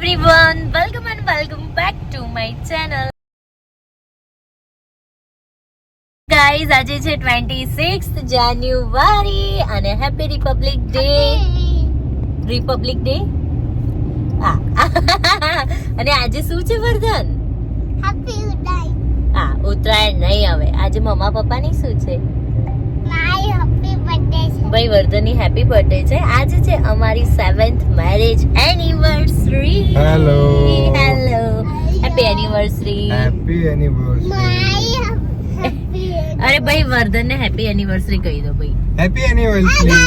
everyone, welcome and welcome back to my channel. Guys, આજે છે 26th જાન્યુઆરી અને happy Republic day. અને આજે શું છે વર્ધન? હેપી ઉત્તરાયણ. ઉત્તરાયણ નહીં, હવે આજે મમ્મા પપ્પાની શું છે? મારી હેપી બર્થડે છે. ભાઈ વર્ધનની હેપી બર્થડે છે. આજે છે અમારી 7th marriage anniversary. Hello happy anniversary. Happy anniversary. મારી હેપી અરે ભાઈ વર્ધનને હેપી એનિવર્સરી કહી દો ભાઈ. Happy anniversary.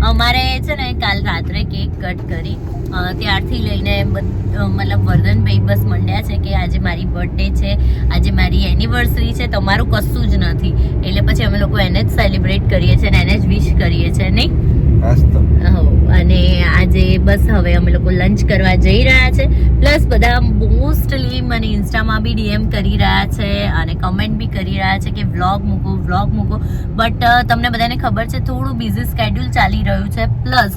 અમારે છે ને કાલ રાત્રે કેક કટ કરી ત્યારથી લઈને મતલબ વર્ધનભાઈ બસ મંડ્યા છે કે આજે મારી બર્થડે છે, આજે મારી એનિવર્સરી છે, તમારું કશું જ નથી. એટલે પછી અમે લોકો એને જ સેલિબ્રેટ કરીએ છીએ અને એને જ વિશ કરીએ છીએ, નહીં? અને આજે બસ હવે અમે લોકો લંચ કરવા જઈ રહ્યા છે. પ્લસ બધા મોસ્ટલી મને ઇન્સ્ટામાં બી ડીએમ કરી રહ્યા છે અને કમેન્ટ બી કરી રહ્યા છે કે વ્લોગ મૂકો. બટ તમને બધાને ખબર છે થોડું બિઝી સ્કેડ્યુલ ચાલી રહ્યું છે. પ્લસ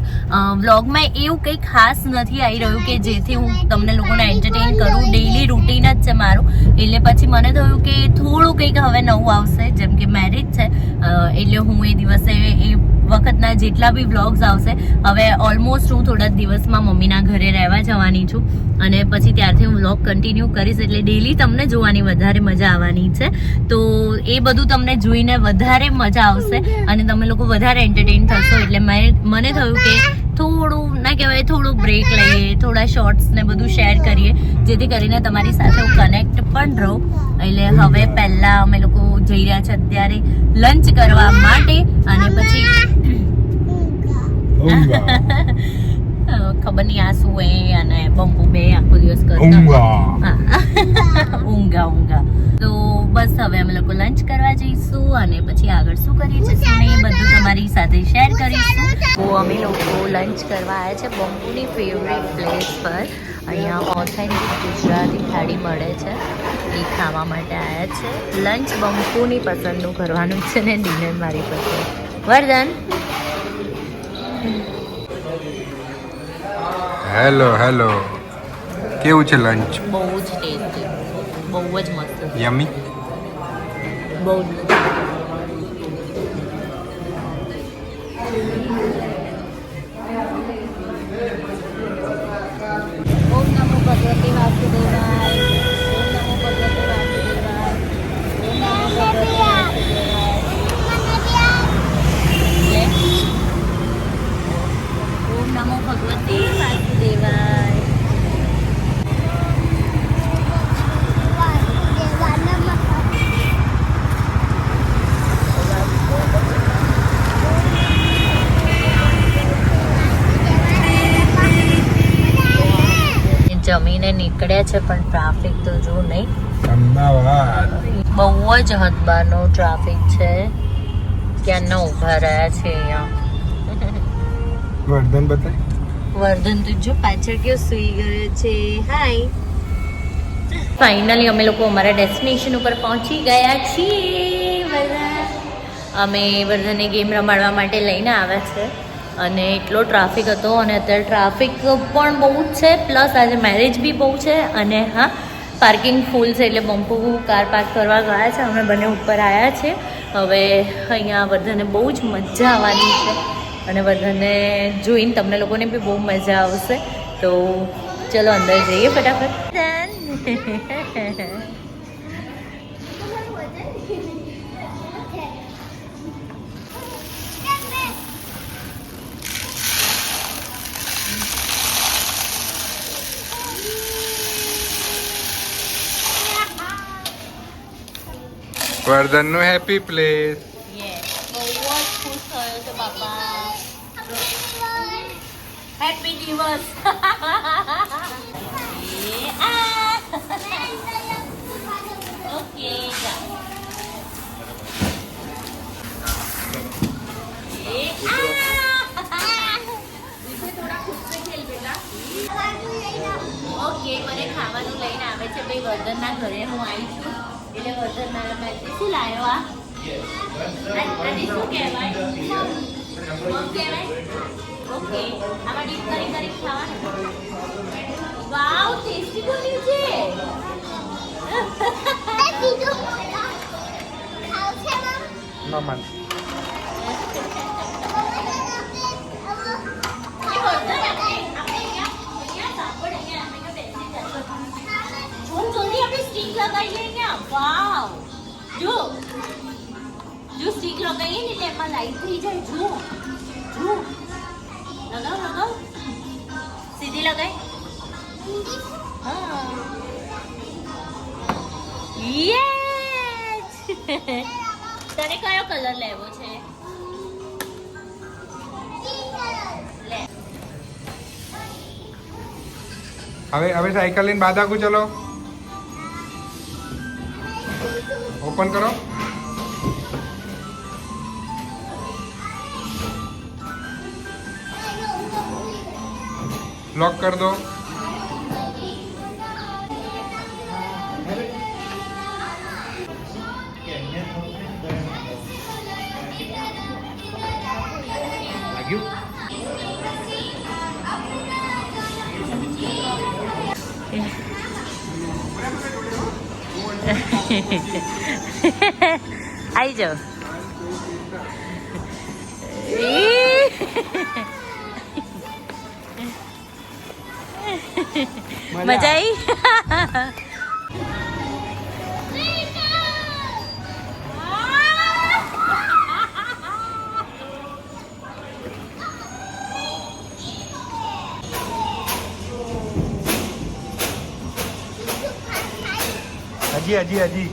વ્લોગમાં એવું કંઈ ખાસ નથી આવી રહ્યું કે જેથી હું તમને લોકોને એન્ટરટેન કરું. ડેઈલી રૂટીન જ છે મારું. એટલે પછી મને થયું કે થોડું કંઈક હવે નવું આવશે, જેમ કે મેરેજ છે એટલે હું એ દિવસે એ વખતના જેટલા બી વ્લોગ્સ આવશે હવે ઓલમોસ્ટ હું થોડા દિવસમાં મમ્મીના ઘરે રહેવા જવાની છું અને પછી ત્યારથી હું વ્લોગ કન્ટિન્યુ કરીશ. એટલે ડેઈલી તમને જોવાની વધારે મજા આવવાની છે. તો એ બધું તમને જોઈને વધારે મજા આવશે અને તમે લોકો વધારે એન્ટરટેન થશો. એટલે મને થયું કે થોડું ના કહેવાય, થોડું બ્રેક લઈએ, થોડા શોર્ટ્સ ને બધું શેર કરીએ જેથી કરીને તમારી સાથે હું કનેક્ટ પણ રહું. એટલે હવે પહેલા અમે લોકો જઈ રહ્યા છે અત્યારે લંચ કરવા માટે અને પછી ખબર નહીં આ શું એ અને બંબુ બે આખો દિવસ કરતા ઊંઘા. તો બસ હવે અમે લોકો લંચ કરવા જઈશું અને પછી આગળ શું કરીએ છીએ એ બધું તમારી સાથે શેર કરીશું. તો અમે લોકો લંચ કરવા આવ્યા છે બંબુની ફેવરેટ પ્લેસ પર. અહીંયા ઓથેન્ટિક ગુજરાતી થાળી મળે છે, એ ખાવા માટે આવ્યા છે. લંચ બંબુની પસંદનું કરવાનું છે ને ડિનર મારી પસંદ. વર્ધન હેલો કેવું છે લંચ? બહુ જ ટેસ્ટી, બહુ જ મસ્ત, યમી. બહુ જ ઓમ નમો ભગવતે વાસુદેવાય. ઓમ નમો ભગવતે વાસુદેવાય. ઓમ નમો ભગવતે વાસુદેવાય. ઓમ નમો ભગવતે વાસુદેવાય. જમીને નીકળ્યા છે પણ ટ્રાફિક તો જો નહીં, અમદાવાદ બહુ જ હદબારનો ટ્રાફિક છે. ક્યાંના ઊભા રહ્યા છે અહીંયા. વર્ધન બતાય. વર્ધન તો જો પાછળ ગયો, સૂઈ ગયો છે. હાય. ફાઇનલી અમે લોકો અમારા ડેસ્ટિનેશન ઉપર પહોંચી ગયા છીએ. અમે વર્ધનને ગેમ રમાડવા માટે લઈને આવ્યા છે અને એટલો ટ્રાફિક હતો અને અત્યારે ટ્રાફિક પણ બહુ જ છે. પ્લસ આજે મેરેજ બી બહુ છે અને હા પાર્કિંગ ફૂલ છે એટલે બંપુ કાર પાર્ક કરવા ગયા છે. અમે બંને ઉપર આવ્યા છે. હવે અહીંયા વર્ધનને બહુ જ મજા આવવાની છે અને વર્ધનને જોઈને તમને લોકોને બી બહુ મજા આવશે. તો ચલો અંદર જઈએ ફટાફટ. વર્ધન નું હેપી પ્લેસ. બહુ જ ખુશ થયો છે બાપા. હેપી દિવસ. ઓકે ઓકે મને ખાવાનું લઈને આવે છે ભાઈ. વર્ધનના ઘરે હું આવી છું એટલે વર્ધન મારા માટે શું લાવ્યો? આને શું કહેવાય? મગ કહેવાય? ઓકે આમાં ડીપ કરી ખાવાનું. વાહ મામા જો સ્ટીક લગાવીએ ને એટલે એમાં લાઈટ થઈ જાય. જો જો લગાવ લગાવ સીધી લગાઈ. હા યસ. તને કયો કલર લેવો છે? લે. હવે સાયકલ લઈને બહાર આખું ચલો ઓપન કરો लॉक कर दो आई जाओ. मजा आई. हजी हजी हजी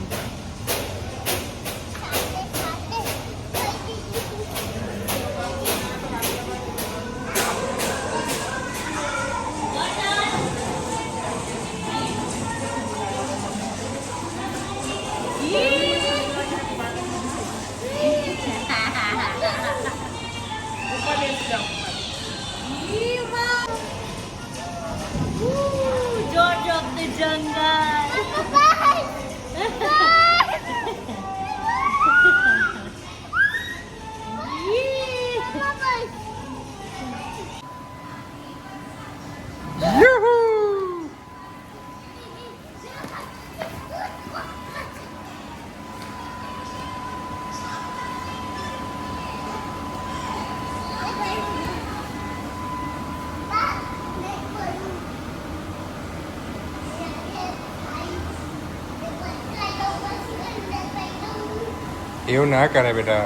George of the jungle. એવું ના કરે બેટા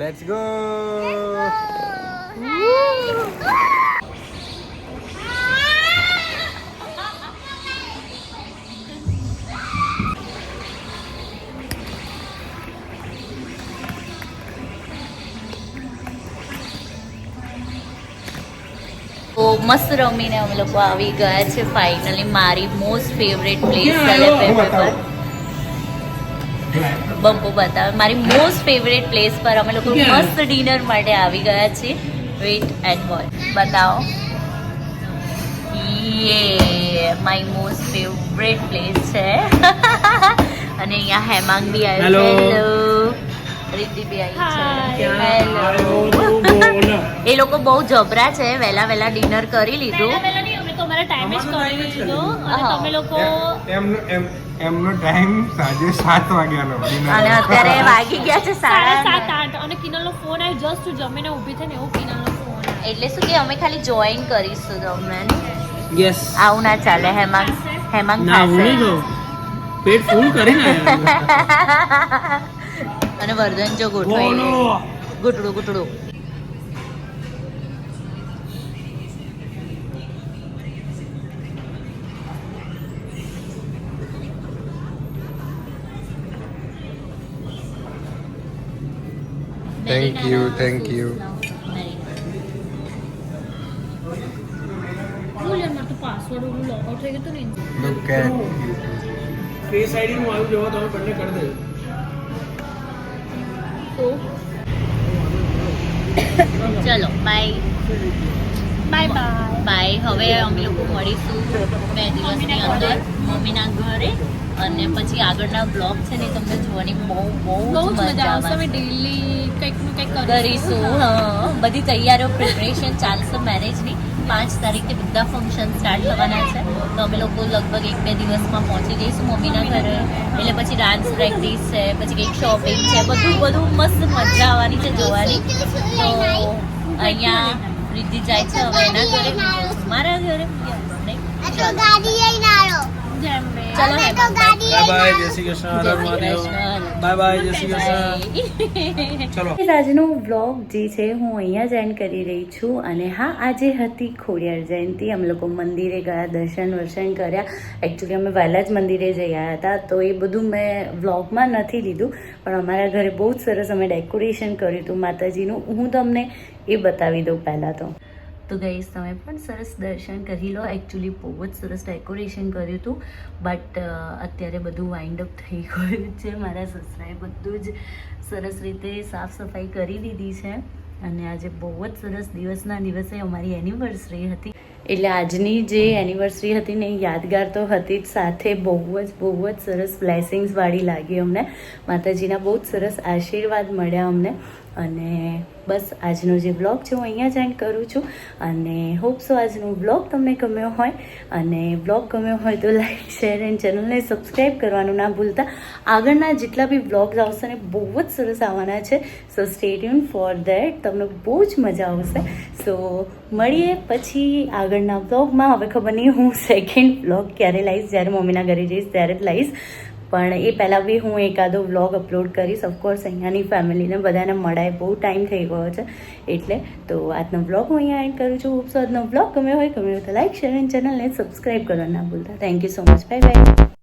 લેટ્સ ગો તો મસ્ત રમીને અમે લોકો આવી ગયા છે ફાઇનલી મારી મોસ્ટ ફેવરેટ પ્લેસ સેલિબ્રેટ પર. બમ્પો બતાવે મારી મોસ્ટ ફેવરેટ પ્લેસ પર અમે લોકો મસ્ત ડિનર માટે આવી ગયા છીએ. વેઇટ એન્ડ વોચ બતાવો. યે માય મોસ્ટ ફેવરેટ પ્લેસ છે. અને અહીંયા હેમાંગ બી આવ્યો છે. હેલો રીતિ બી આવી છે. હેલો. એ લોકો બહુ જબરા છે. વહેલા વહેલા ડિનર કરી લીધું. એમનો ટાઈમ સાંજે 7 વાગ્યાનો અને અત્યારે વાગી ગયા છે 7:30 અને કિનલનો ફોન આવ્યો જસ્ટ જમીને ઊભી થઈને એવું કિનલનો ફોન એટલે શું કે અમે ખાલી જોઈન કરીશું તમને. યસ આવું ના ચાલે. હેમાંગ ના હું નહીં ખાશે. કહું પેટ ફૂલ કરીને આવ્યા. અને વર્ધન જો ગોઠવાઈ ગુટડું ગુટડું. થેન્ક યુ થેન્ક યુ બોલ યાર મારું પાસવર્ડ ઓલું લોગ આઉટ થઈ ગયું તો ને લુક એટ ફેસ આઈડી નું આવ્યું જોવા તમે બંને કરી દેજો. તો ચલો બાય બાય બાય બાય. હવે અમે લોકો મળીશું 2 દિવસની અંદર. મમ્મીના ઘરે અને પછી આગળના બ્લોગ છે ને એ તમને જોવાની બહુ બહુ બહુ જ મજા આવશે અમે આવશે. ડેઈલી કંઈક નું કંઈક કરીશું હા બધી તૈયારીઓ પ્રિપરેશન ચાલશે મેરેજની 5 તારીખથી બધા ફંક્શન સ્ટાર્ટ થવાના છે તો અમે લોકો લગભગ 1-2 દિવસમાં પહોંચી જઈશું મમ્મીના ઘરે એટલે પછી ડાન્સ પ્રેક્ટિસ છે પછી કંઈક શોપિંગ છે બધું મસ્ત મજા આવવાની છે જોવાની તો અહીંયા રિદ્ધિ જાય છે હવે એના ઘરે મારા ઘરે આ તો ગાડી લઈને આવ્યો ચલો અમે તો ગાડી બાય બાય લઈને જય શ્રી કૃષ્ણ જય હર શ્રી મહાદેવ કૃષ્ણ. બાય બાય જય શ્રી કૃષ્ણ ચલો આજનો વ્લોગ જે છે હું અહીંયા જ એન્ડ કરી રહી છું અને હા આજે હતી ખોડિયાર જયંતિ અમે લોકો મંદિરે ગયા દર્શન કર્યા એકચ્યુઅલી અમે વહેલા જ મંદિરે જઈ આવ્યા હતા તો એ બધું મેં વ્લોગમાં નથી લીધું પણ અમારા ઘરે બહુ જ સરસ અમે ડેકોરેશન કર્યું હતું માતાજીનું હું તમને એ બતાવી દઉં પહેલાં તો ગઈશ તમે પણ સરસ દર્શન કરી લો એકચ્યુઅલી બહુ જ સરસ ડેકોરેશન કર્યું હતું બટ અત્યારે બધું વાઇન્ડ અપ થઈ ગયું છે મારા સસરાએ બધું જ સરસ રીતે સાફ સફાઈ કરી દીધી છે અને આજે બહુ જ સરસ દિવસના દિવસે અમારી એનિવર્સરી હતી એટલે આજની જે એનિવર્સરી હતી ને એ યાદગાર તો હતી જ સાથે બહુ જ સરસ બ્લેસિંગ્સવાળી લાગી અમને માતાજીના બહુ જ સરસ આશીર્વાદ મળ્યા અમને અને બસ આજનો જે બ્લોગ છે હું અહીંયા જ એન્ડ કરું છું અને હોપ સો આજનો બ્લોગ તમને ગમ્યો હોય અને બ્લોગ ગમ્યો હોય તો લાઈક શેર એન્ડ ચેનલને સબસ્ક્રાઈબ કરવાનું ના ભૂલતા આગળના જેટલા બી બ્લોગ્સ આવશે ને બહુ જ સરસ આવવાના છે સો સ્ટે ટ્યુન ફોર ધેટ તમને બહુ જ મજા આવશે સો મળીએ પછી આગળના બ્લોગમાં હવે ખબર નહીં હું સેકન્ડ બ્લોગ ક્યારે લાવીશ જ્યારે મમ્મીના ઘરે જઈશ ત્યારે જ લાવીશ પણ એ પહેલાં બી હું એકાદો વ્લોગ અપલોડ કરીશ ઓફકોર્સ અહીંયાની ફેમિલીને બધાને મળાય બહુ ટાઈમ થઈ ગયો છે એટલે તો આજનો વ્લોગ હું અહીંયા એન્ડ કરું છું હોપ સો આજનો વ્લોગ ગમ્યો હોય તો લાઈક શેર એન્ડ ચેનલને સબસ્ક્રાઈબ કરવા ના ભૂલતા thank you so much bye bye